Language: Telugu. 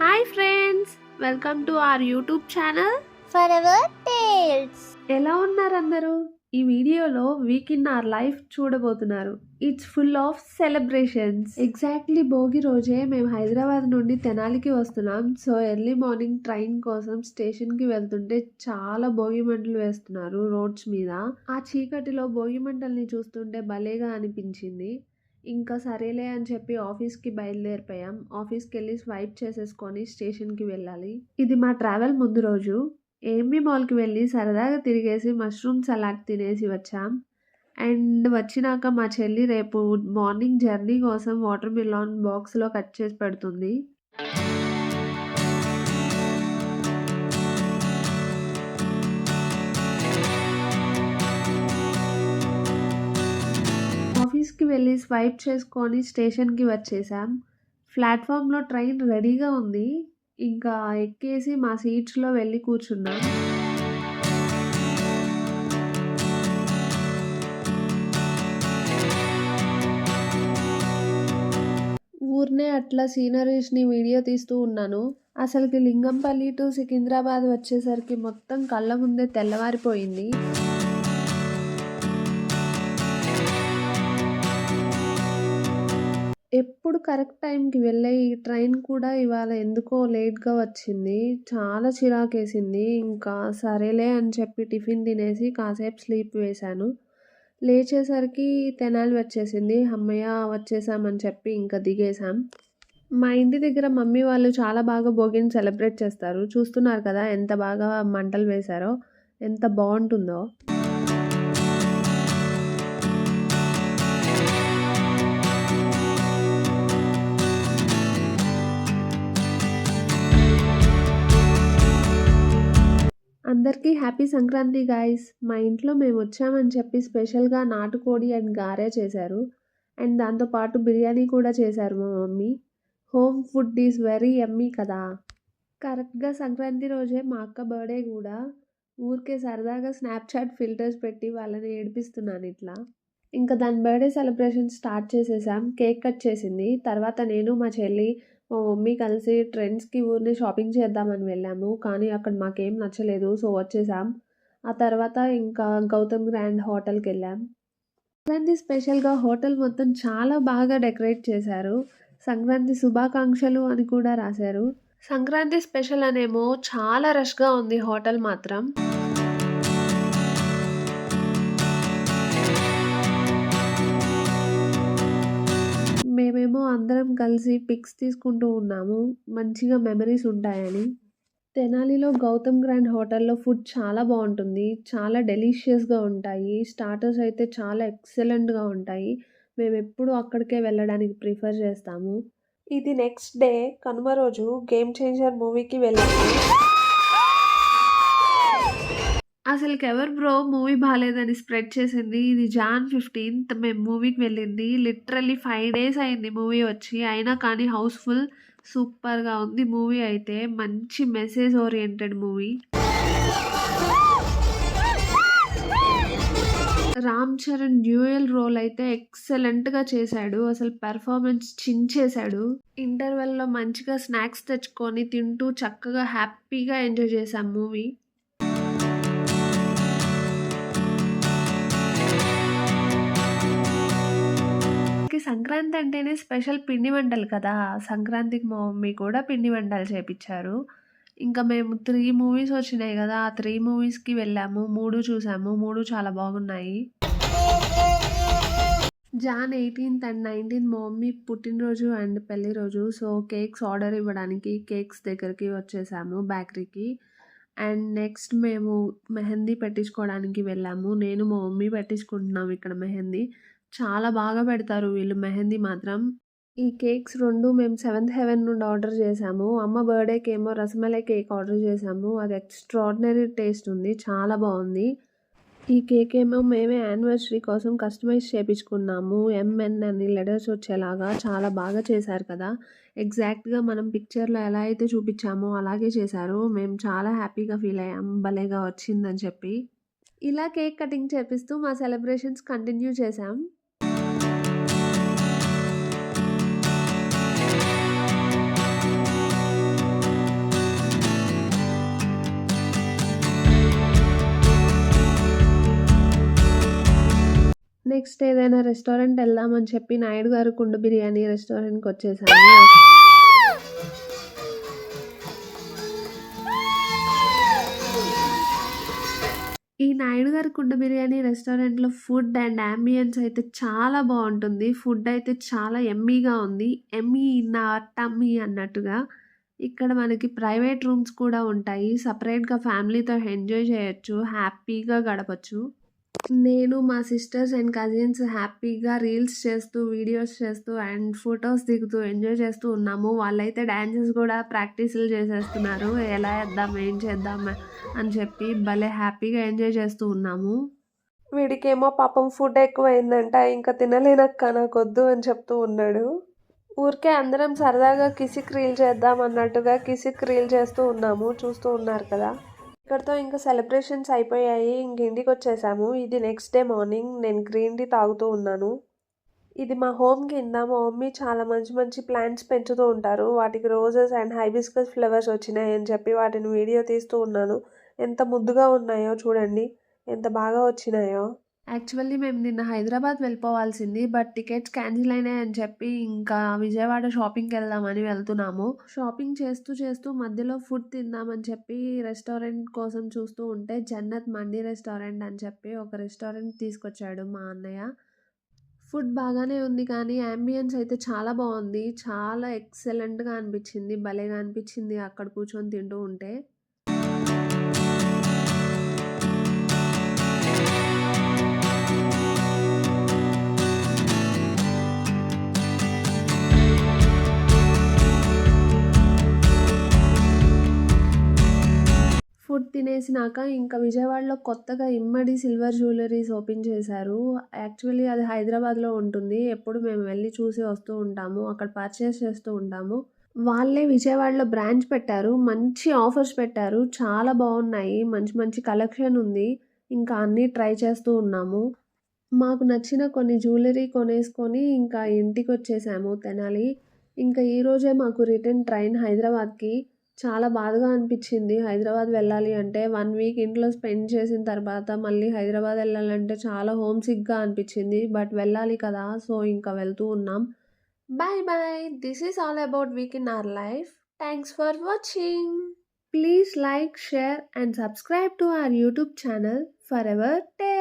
Hi friends, welcome to our YouTube channel Forever Tales. ఎలా ఉన్నారు అందరూ? ఈ వీడియోలో వీక్ ఇన్ అవర్ లైఫ్ చూడబోతున్నారు. It's full of celebrations. Exactly Bhogi రోజే మేము హైదరాబాద్ నుండి తెనాలికి వస్తున్నాం. సో ఎర్లీ మార్నింగ్ ట్రైన్ కోసం స్టేషన్కి వెళ్తుంటే చాలా భోగి మంటలు వేస్తున్నారు రోడ్స్ మీద. ఆ చీకటిలో భోగి మంటల్ని చూస్తుంటే భలేగా అనిపించింది. ఇంకా సరేలే అని చెప్పి ఆఫీస్కి బయలుదేరిపోయాం. ఆఫీస్కి వెళ్ళి స్వైప్ చేసేసుకొని స్టేషన్కి వెళ్ళాలి. ఇది మా ట్రావెల్ ముందు రోజు. ఏఎంబీ మాల్కి వెళ్ళి సరదాగా తిరిగేసి మష్రూమ్ సలాడ్ తినేసి వచ్చాం. అండ్ వచ్చినాక మా చెల్లి రేపు మార్నింగ్ జర్నీ కోసం వాటర్ మిలాన్ బాక్స్లో కట్ చేసి పెడుతుంది. ఆఫీస్కి వెళ్ళి స్వైప్ చేసుకొని స్టేషన్కి వచ్చేసాం. ప్లాట్ఫామ్లో ట్రైన్ రెడీగా ఉంది. ఇంకా ఎక్కేసి మా సీట్స్లో వెళ్ళి కూర్చున్నాం. ఊరినే అట్లా సీనరీస్ని వీడియో తీస్తూ ఉన్నాను. అసలుకి లింగంపల్లి టు సికింద్రాబాద్ వచ్చేసరికి మొత్తం కళ్ళ ముందే తెల్లవారిపోయింది. ఎప్పుడు కరెక్ట్ టైంకి వెళ్ళే ఈ ట్రైన్ కూడా ఇవాళ ఎందుకో లేట్గా వచ్చింది. చాలా చిరాకేసింది. ఇంకా సరేలే అని చెప్పి టిఫిన్ తినేసి కాసేపు స్లీప్ వేశాను. లేచేసరికి తెనాలి వచ్చేసింది. అమ్మయ్య వచ్చేసామని చెప్పి ఇంకా దిగేసాం. మా ఇంటి దగ్గర మమ్మీ వాళ్ళు చాలా బాగా భోగిని సెలబ్రేట్ చేస్తారు. చూస్తున్నారు కదా ఎంత బాగా మంటలు వేశారో, ఎంత బాగుంటుందో. అందరికీ హ్యాపీ సంక్రాంతి గాయ్స్. మా ఇంట్లో మేము వచ్చామని చెప్పి స్పెషల్గా నాటుకోడి అండ్ గారె చేశారు. అండ్ దాంతోపాటు బిర్యానీ కూడా చేశారు మా mummy. Home food is very యమ్మీ కదా. కరెక్ట్గా సంక్రాంతి రోజే మా అక్క బర్త్డే కూడా. ఊరికే సరదాగా స్నాప్చాట్ ఫిల్టర్స్ పెట్టి వాళ్ళని ఏడిపిస్తున్నాను ఇట్లా. ఇంకా దాని బర్త్డే సెలబ్రేషన్ స్టార్ట్ చేసేసాం. కేక్ కట్ చేసింది. తర్వాత నేను మా చెల్లి మా మమ్మీ కలిసి ట్రెండ్స్కి ఊరిని షాపింగ్ చేద్దామని వెళ్ళాము. కానీ అక్కడ మాకేం నచ్చలేదు. సో వచ్చేసాం. ఆ తర్వాత ఇంకా గౌతమ్ గ్రాండ్ హోటల్కి వెళ్ళాం. సంక్రాంతి స్పెషల్గా హోటల్ మొత్తం చాలా బాగా డెకరేట్ చేశారు. సంక్రాంతి శుభాకాంక్షలు అని కూడా రాశారు. సంక్రాంతి స్పెషల్ అనేమో చాలా రష్గా ఉంది హోటల్ మాత్రం. మేమేమో అందరం కలిసి పిక్స్ తీసుకుంటూ ఉన్నాము. మంచిగా మెమరీస్ ఉంటాయని. తెనాలిలో గౌతమ్ గ్రాండ్ హోటల్లో ఫుడ్ చాలా బాగుంటుంది. చాలా డెలీషియస్గా ఉంటాయి. స్టార్టర్స్ అయితే చాలా ఎక్సలెంట్గా ఉంటాయి. మేము ఎప్పుడూ అక్కడికే వెళ్ళడానికి ప్రిఫర్ చేస్తాము. ఇది నెక్స్ట్ డే కనుమ రోజు గేమ్ చేంజర్ మూవీకి వెళ్ళాము. అసలుకి ఎవరు బ్రో మూవీ బాగాలేదని స్ప్రెడ్ చేసింది? ఇది జాన్ 15th మేము మూవీకి వెళ్ళింది. లిటరల్లీ 5 days అయింది మూవీ వచ్చి. అయినా కానీ హౌస్ఫుల్. సూపర్గా ఉంది మూవీ అయితే. మంచి message oriented movie. Ram Charan dual role అయితే ఎక్సలెంట్గా చేశాడు. అసలు పెర్ఫార్మెన్స్ చించేశాడు. ఇంటర్వెల్లో మంచిగా స్నాక్స్ తెచ్చుకొని తింటూ చక్కగా హ్యాపీగా ఎంజాయ్ చేశాం మూవీ. సంక్రాంతి అంటేనే స్పెషల్ పిండి వంటలు కదా. సంక్రాంతికి మా మమ్మీ కూడా పిండి వంటలు చేపించారు. ఇంకా మేము 3 మూవీస్ వచ్చినాయి కదా. ఆ 3 మూవీస్కి వెళ్ళాము. 3 చూసాము. 3 చాలా బాగున్నాయి. జాన్ 18th అండ్ 19th మా మమ్మీ పుట్టినరోజు అండ్ పెళ్లి రోజు. సో కేక్స్ ఆర్డర్ ఇవ్వడానికి కేక్స్ దగ్గరికి వచ్చేసాము బేకరీకి. అండ్ నెక్స్ట్ మేము మెహందీ పెట్టించుకోవడానికి వెళ్ళాము. నేను మా మమ్మీ పెట్టించుకుంటున్నాం ఇక్కడ మెహందీ. చాలా బాగా పెడతారు వీళ్ళు మెహందీ మాత్రం. ఈ కేక్స్ 2 మేము 7th హెవెన్ నుండి ఆర్డర్ చేసాము. అమ్మ బర్త్డేకి ఏమో రసమలై కేక్ ఆర్డర్ చేసాము. అది ఎక్స్ట్రాడినరీ టేస్ట్ ఉంది. చాలా బాగుంది. ఈ కేక్ ఏమో మేమే యానివర్సరీ కోసం కస్టమైజ్ చేయించుకున్నాము. MN అని లెటర్స్ వచ్చేలాగా చాలా బాగా చేశారు కదా. ఎగ్జాక్ట్గా మనం పిక్చర్లో ఎలా అయితే చూపించామో అలాగే చేశారు. మేము చాలా హ్యాపీగా ఫీల్ అయ్యాం భలేగా వచ్చిందని చెప్పి. ఇలా కేక్ కటింగ్ చేపిస్తూ మా సెలబ్రేషన్స్ కంటిన్యూ చేసాం. నెక్స్ట్ ఏదైనా రెస్టారెంట్ వెళ్దామని చెప్పి నాయుడు గారు కుండ బిర్యానీ రెస్టారెంట్కి వచ్చేసాము. ఈ నాయుడు గారి కుండ బిర్యానీ రెస్టారెంట్‌లో ఫుడ్ అండ్ యాంబియన్స్ అయితే చాలా బావుంటుంది. ఫుడ్ అయితే చాలా యమ్మీగా ఉంది. యమ్మీ ఇన్ అవర్ టమ్మీ అన్నట్టుగా. ఇక్కడ మనకి ప్రైవేట్ రూమ్స్ కూడా ఉంటాయి. సెపరేట్‌గా ఫ్యామిలీతో ఎంజాయ్ చేయొచ్చు. హ్యాపీగా గడపొచ్చు. నేను, మా సిస్టర్స్ అండ్ కజిన్స్ హ్యాపీగా రీల్స్ చేస్తూ, వీడియోస్ చేస్తూ అండ్ ఫోటోస్ దిగుతూ ఎంజాయ్ చేస్తూ ఉన్నాము. వాళ్ళైతే డాన్సెస్ కూడా ప్రాక్టీసులు చేసేస్తున్నారు. ఎలా ఏద్దాం, ఏం చేద్దాం అని చెప్పి భలే హ్యాపీగా ఎంజాయ్ చేస్తూ ఉన్నాము. వీడికేమో పాపం ఫుడ్ ఎక్కువైందంట. ఇంకా తినలేనక్క నాకొద్దు అని చెప్తూ ఉన్నాడు. ఊరికే అందరం సరదాగా కిసిక్ రీల్ చేద్దాం అన్నట్టుగా కిసిక్ రీల్ చేస్తూ ఉన్నాము. చూస్తూ ఉన్నారు కదా. ఇక్కడితో ఇంకా సెలబ్రేషన్స్ అయిపోయాయి. ఇంక ఇంటికి వచ్చేసాము. ఇది నెక్స్ట్ డే మార్నింగ్. నేను గ్రీన్ టీ తాగుతూ ఉన్నాను. ఇది మా హోమ్ కింద. మా మమ్మీ చాలా మంచి మంచి ప్లాంట్స్ పెంచుతూ ఉంటారు. వాటికి రోజెస్ అండ్ హైబిస్కస్ ఫ్లవర్స్ వచ్చినాయి అని చెప్పి వాటిని వీడియో తీస్తూ ఉన్నాను. ఎంత ముద్దుగా ఉన్నాయో చూడండి, ఎంత బాగా వచ్చినాయో. యాక్చువల్లీ మేము నిన్న హైదరాబాద్ వెళ్ళిపోవాల్సింది. బట్ టికెట్స్ క్యాన్సిల్ అయినాయని చెప్పి ఇంకా విజయవాడ షాపింగ్కి వెళ్దామని వెళ్తున్నాము. షాపింగ్ చేస్తూ చేస్తూ మధ్యలో ఫుడ్ తిందామని చెప్పి రెస్టారెంట్ కోసం చూస్తూ ఉంటే జన్నత్ మండి రెస్టారెంట్ అని చెప్పి ఒక రెస్టారెంట్ తీసుకొచ్చాడు మా అన్నయ్య. ఫుడ్ బాగానే ఉంది కానీ యాంబియన్స్ అయితే చాలా బాగుంది. చాలా ఎక్సలెంట్గా అనిపించింది. భలేగా అనిపించింది అక్కడ కూర్చొని తింటూ ఉంటే. ఫుడ్ తినేసినాక ఇంకా విజయవాడలో కొత్తగా ఇమ్మడి సిల్వర్ జ్యువెలరీస్ ఓపెన్ చేశారు. యాక్చువల్లీ అది హైదరాబాద్లో ఉంటుంది. ఎప్పుడు మేము వెళ్ళి చూసి వస్తూ ఉంటాము. అక్కడ పర్చేస్ చేస్తూ ఉంటాము. వాళ్ళే విజయవాడలో బ్రాంచ్ పెట్టారు. మంచి ఆఫర్స్ పెట్టారు. చాలా బాగున్నాయి. మంచి మంచి కలెక్షన్ ఉంది. ఇంకా అన్నీ ట్రై చేస్తూ ఉన్నాము. మాకు నచ్చిన కొన్ని జ్యువెలరీ కొనేసుకొని ఇంకా ఇంటికి వచ్చేసాము తెనాలి. ఇంకా ఈరోజే మాకు రిటర్న్ ట్రైన్ హైదరాబాద్కి. చాలా బాధగా అనిపించింది హైదరాబాద్ వెళ్ళాలి అంటే. 1 వీక్ ఇంట్లో స్పెండ్ చేసిన తర్వాత మళ్ళీ హైదరాబాద్ వెళ్ళాలంటే చాలా హోమ్ సిక్గా అనిపించింది. బట్ వెళ్ళాలి కదా, సో ఇంకా వెళ్తూ ఉన్నాం. Bye bye. This is all about week in our life. Thanks for watching. Please like, share and subscribe to our YouTube channel for ever tiles.